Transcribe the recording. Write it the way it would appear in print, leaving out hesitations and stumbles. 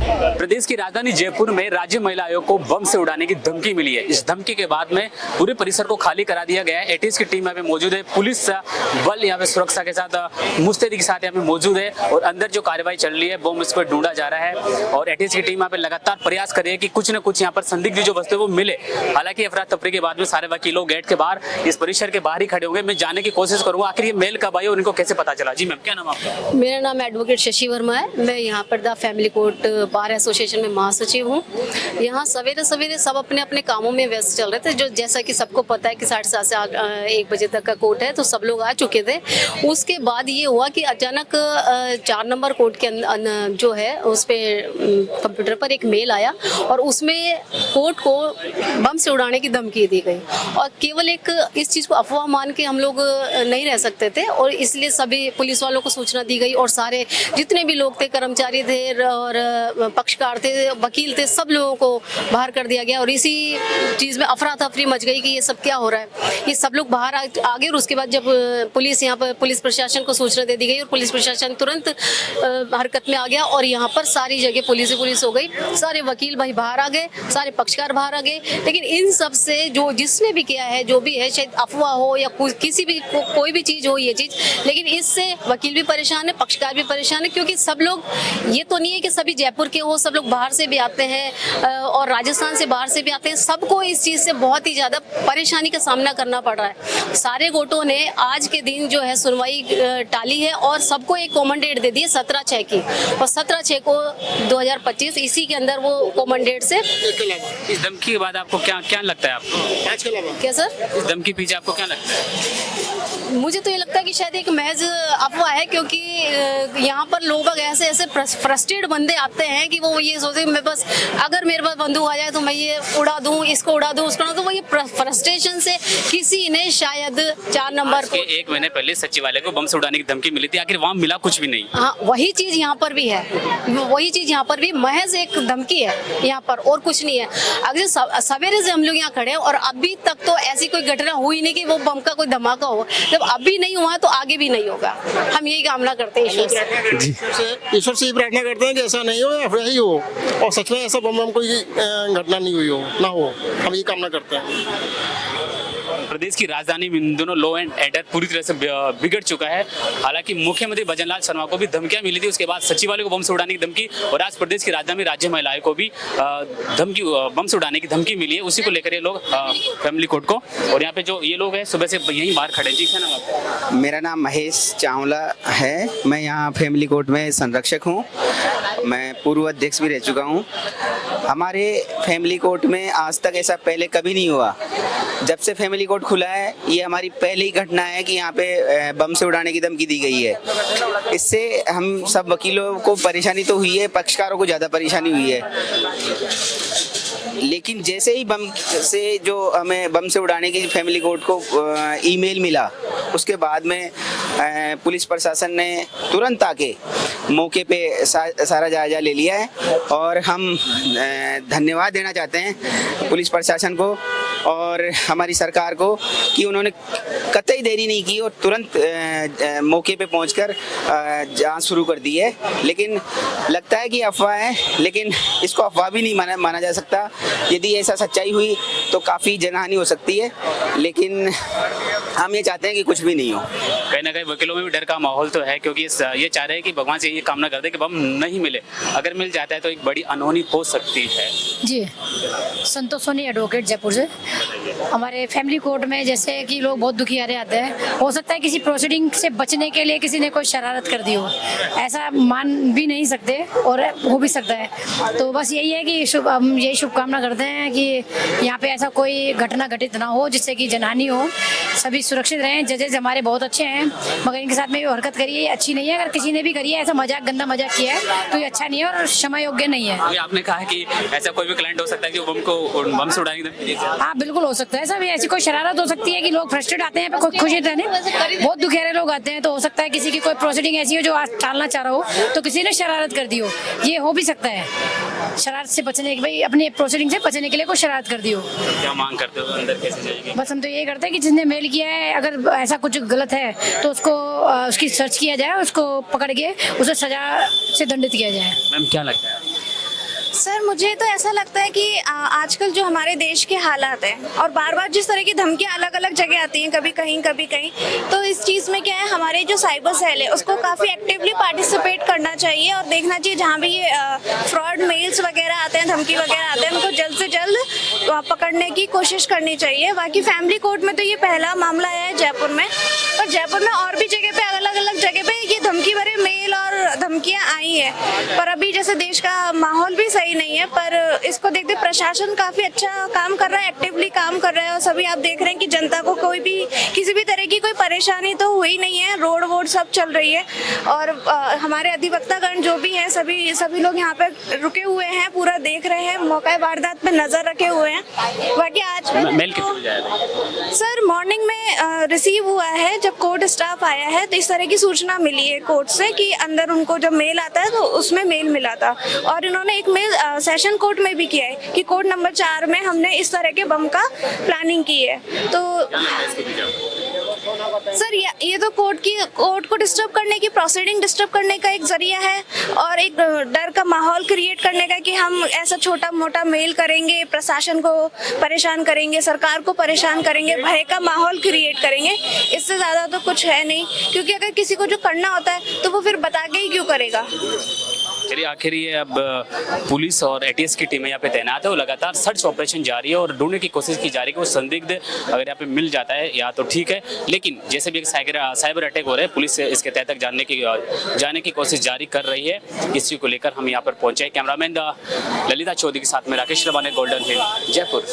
प्रदेश की राजधानी जयपुर में राज्य महिला आयोग को बम से उड़ाने की धमकी मिली है। इस धमकी के बाद में पूरे परिसर को खाली करा दिया गया है। एटीएस की टीम यहाँ पे मौजूद है, पुलिस बल यहाँ पे सुरक्षा के साथ मुस्तैदी के साथ यहाँ पे मौजूद है और अंदर जो कार्रवाई चल रही है बम इसको ढूंढा जा रहा है और एटीएस की टीम यहाँ पे लगातार प्रयास कर रही है कि कुछ न कुछ यहाँ पर संदिग्ध जो वस्तु है वो मिले। हालांकि अफरा तफरी के बाद में सारे वकीलों गेट के बाहर इस परिसर के बाहर ही खड़े होंगे। मैं जानने की कोशिश करूंगा आखिर ये मेल कब आई और इनको कैसे पता चला। जी मैम, क्या नाम आपका? मेरा नाम एडवोकेट शशि वर्मा है। मैं यहाँ पर the family court bar association में महासचिव हूँ। यहाँ सवेरे सवेरे सब अपने अपने कामों में व्यस्त चल रहे थे। जो जैसा कि सबको पता है कि 7:30 से 1 बजे तक का कोर्ट है, तो सब लोग आ चुके थे। उसके बाद ये हुआ कि अचानक 4 नंबर कोर्ट के जो है उस पर कंप्यूटर पर एक मेल आया और उसमें कोर्ट को बम से उड़ाने की धमकी दी गई। और केवल एक इस चीज़ को अफवाह मान के हम लोग नहीं रह सकते थे और इसलिए सभी पुलिस वालों को सूचना दी गई और सारे जितने भी लोग थे, कर्मचारी थे और पक्षकार थे, वकील थे, सब लोगों को बाहर कर दिया गया। और इसी चीज़ में अफरा तफरी मच गई कि ये सब क्या हो रहा है। ये सब लोग बाहर आ गए और उसके बाद जब पुलिस यहाँ पर पुलिस प्रशासन को सूचना दे दी गई और पुलिस प्रशासन तुरंत हरकत में आ गया और यहाँ पर सारी जगह पुलिस हो गई। सारे वकील भाई बाहर आ गए, सारे पक्षकार बाहर आ गए। लेकिन इन सब से जो जिसने भी किया है, जो भी है, शायद अफवाह हो या किसी भी कोई भी चीज़ हो ये चीज़, लेकिन इससे वकील भी परेशान है, पक्षकार भी परेशान है। क्योंकि सब लोग, ये तो नहीं है कि सभी जयपुर के हो, सब लोग बाहर से भी आते हैं और राजस्थान से बाहर से भी आते हैं। सबको इस चीज़ से बहुत ही ज़्यादा परेशानी का सामना करना पड़ रहा है। सारे कोर्टों ने आज के दिन जो है सुनवाई टाली है और सबको एक कॉमन डेट दे दी है 17/6 की, और 17/6 को 2025 इसी के अंदर वो कॉमन डेट से। इस धमकी के बाद आपको क्या लगता है? आपको क्या सर? इस धमकी पीछे आपको क्या लगता है? मुझे तो ये लगता है कि शायद एक महज अफवाह है, क्योंकि यहाँ पर लोग ऐसे फ्रस्ट्रेट बंदे आते हैं कि वो ये सोचते हैं मैं बस अगर मेरे पास बंदूक आ जाए तो मैं ये उड़ा दूं, इसको उड़ा दूं, उसको उड़ा दूं। वो ये फ्रस्ट्रेशन से किसी ने शायद 4 नंबर को 1 महीने पहले सचिवालय को बम से उड़ाने की धमकी मिली थी, आखिर वहाँ मिला कुछ भी नहीं। हाँ, वही चीज यहाँ पर भी है, वही चीज यहाँ पर भी महज एक धमकी है यहाँ पर, और कुछ नहीं है। अगर सवेरे से हम लोग यहाँ खड़े हैं और अभी तक तो ऐसी कोई घटना हुई नहीं कि वो बम का कोई धमाका हो। जब अभी नहीं हुआ तो आगे भी नहीं होगा। हम यही कामना करते हैं ईश्वर से प्रार्थना करते हैं कि ऐसा नहीं हो, अफवाह ही हो और सच में ऐसा बम कोई घटना नहीं हुई हो, ना हो। हम ये कामना करते हैं। प्रदेश की राजधानी में इन दोनों लॉ एंड ऑर्डर पूरी तरह से बिगड़ चुका है। हालांकि मुख्यमंत्री भजनलाल शर्मा को भी धमकियां मिली थी, उसके बाद सचिवालय को बम से उड़ाने की धमकी, और आज प्रदेश की राजधानी राज्य महिलाओं को भी धमकी बम से उड़ाने की धमकी मिली है। उसी को लेकर ये लोग फैमिली कोर्ट को, और यहाँ पे जो ये लोग हैं सुबह से यहीं बाहर खड़े। जी क्या नाम आपका? मेरा नाम महेश चावला है। मैं यहाँ फैमिली कोर्ट में संरक्षक हूँ। मैं पूर्व अध्यक्ष भी रह चुका हूँ। हमारे फैमिली कोर्ट में आज तक ऐसा पहले कभी नहीं हुआ। जब से फैमिली कोर्ट खुला है ये हमारी पहली घटना है कि यहाँ पे बम से उड़ाने की धमकी दी गई है। इससे हम सब वकीलों को परेशानी तो हुई है, पक्षकारों को ज़्यादा परेशानी हुई है। लेकिन जैसे ही बम से जो हमें बम से उड़ाने की फैमिली कोर्ट को ईमेल मिला, उसके बाद में पुलिस प्रशासन ने तुरंत आके मौके पे सारा जायजा ले लिया है और हम धन्यवाद देना चाहते हैं पुलिस प्रशासन को और हमारी सरकार को कि उन्होंने कतई देरी नहीं की और तुरंत मौके पे पहुंचकर जांच शुरू कर दी है। लेकिन लगता है कि अफवाह है, लेकिन इसको अफवाह भी नहीं माना जा सकता। यदि ऐसा सच्चाई हुई तो काफ़ी जनहानि हो सकती है, लेकिन हम ये चाहते हैं कि कुछ भी नहीं हो। कहीं ना कहीं वकीलों में भी डर का माहौल तो है, क्योंकि ये चाह रहे हैं कि भगवान से ये कामना करते हैं कि बम नहीं मिले। अगर मिल जाता है तो एक बड़ी अनहोनी हो सकती है। जी, संतोष सोनी एडवोकेट जयपुर से। हमारे फैमिली कोर्ट में जैसे कि लोग बहुत दुखियारे आते हैं, हो सकता है किसी प्रोसीडिंग से बचने के लिए किसी ने कोई शरारत कर दी हो, ऐसा मान भी नहीं सकते और हो भी सकता है। तो बस यही है कि हम यही शुभकामना करते हैं कि यहाँ पे ऐसा कोई घटना घटित ना हो जिससे कि जनहानि हो, सभी सुरक्षित रहें। जजेज हमारे बहुत अच्छे हैं, मगर इनके साथ में ये हरकत करी है अच्छी नहीं है। अगर किसी ने भी करी है ऐसा मजाक, गंदा मजाक किया है तो ये अच्छा नहीं है और क्षमा योग्य नहीं है। अभी आपने कहा कि ऐसा कोई भी क्लाइंट हो सकता है कि वो बम से उड़ाने की धमकी देता है। हाँ बिल्कुल हो सकता है, ऐसा भी ऐसी कोई शरारत हो सकती है कि लोग फ्रस्ट्रेट आते हैं खुशी रहने, बहुत दुखियारे लोग आते हैं, तो हो सकता है किसी की कोई प्रोसीडिंग ऐसी हो जो आज टालना चाह रहा हो तो किसी ने शरारत कर दी हो, ये हो भी सकता है। शरारत से बचने के, भाई अपने प्रोसीडिंग से बचने के लिए कोई शरारत कर दी हो। क्या मांग करते हो, अंदर कैसे जाएगी? बस हम तो ये करते हैं कि जिसने मेल किया है अगर ऐसा कुछ गलत है तो उसको उसकी सर्च किया जाए, उसको पकड़ के उसे सजा से दंडित किया जाए। मैम क्या लगता है? सर मुझे तो ऐसा लगता है कि आजकल जो हमारे देश के हालात हैं और बार बार जिस तरह की धमकियां अलग अलग जगह आती हैं, कभी कहीं, तो इस चीज़ में क्या है, हमारे जो साइबर सेल है उसको काफ़ी एक्टिवली पार्टिसिपेट करना चाहिए और देखना चाहिए जहाँ भी ये फ्रॉड मेल्स वगैरह आते हैं, धमकी वगैरह आते हैं, उनको जल्द से जल्द पकड़ने की कोशिश करनी चाहिए। बाकी फैमिली कोर्ट में तो ये पहला मामला आया है जयपुर में, और जयपुर में और भी जगह पे अलग अलग जगह पे ये धमकी भरे मेल और धमकियां आई है। पर अभी जैसे देश का माहौल भी सही नहीं है, पर इसको देखते प्रशासन काफी अच्छा काम कर रहा है, एक्टिवली काम कर रहा है, और सभी आप देख रहे हैं कि जनता को कोई भी किसी भी तरह की कोई परेशानी तो हुई नहीं है, रोड वोड सब चल रही है। और हमारे अधिवक्तागण जो भी हैं सभी लोग यहाँ पे रुके हुए हैं, पूरा देख रहे हैं, मौका वारदात पे नजर रखे हुए हैं। बाकी आज मेल कितने बजे आया था? सर मॉर्निंग में रिसीव हुआ है, जब कोर्ट स्टाफ आया है तो इस तरह की सूचना मिली है कोर्ट से कि अंदर उनको जब मेल आता है तो उसमें मेल मिला था, और इन्होंने एक मेल सेशन कोर्ट में भी किया है कि कोर्ट नंबर 4 में हमने इस तरह के बम का प्लानिंग की है। तो सर ये तो कोर्ट को डिस्टर्ब करने की, प्रोसीडिंग डिस्टर्ब करने का एक जरिया है, और एक डर का माहौल क्रिएट करने का कि हम ऐसा छोटा मोटा मेल करेंगे, प्रशासन को परेशान करेंगे, सरकार को परेशान करेंगे, भय का माहौल क्रिएट करेंगे। इससे ज़्यादा तो कुछ है नहीं, क्योंकि अगर किसी को जो करना होता है तो वो फिर बता के ही क्यों करेगा। चलिए, आखिर ये अब पुलिस और एटीएस की टीमें यहाँ पे तैनात है और लगातार सर्च ऑपरेशन जारी है और ढूंढने की कोशिश की जा रही है कि वो संदिग्ध अगर यहाँ पे मिल जाता है या तो ठीक है, लेकिन जैसे भी एक साइबर अटैक हो रहा है, पुलिस इसके तह तक जाने की कोशिश जारी कर रही है। इसी को लेकर हम यहाँ पर पहुंचे। कैमरामैन ललिता चौधरी के साथ में राकेश रबाने, गोल्डन हिल, जयपुर।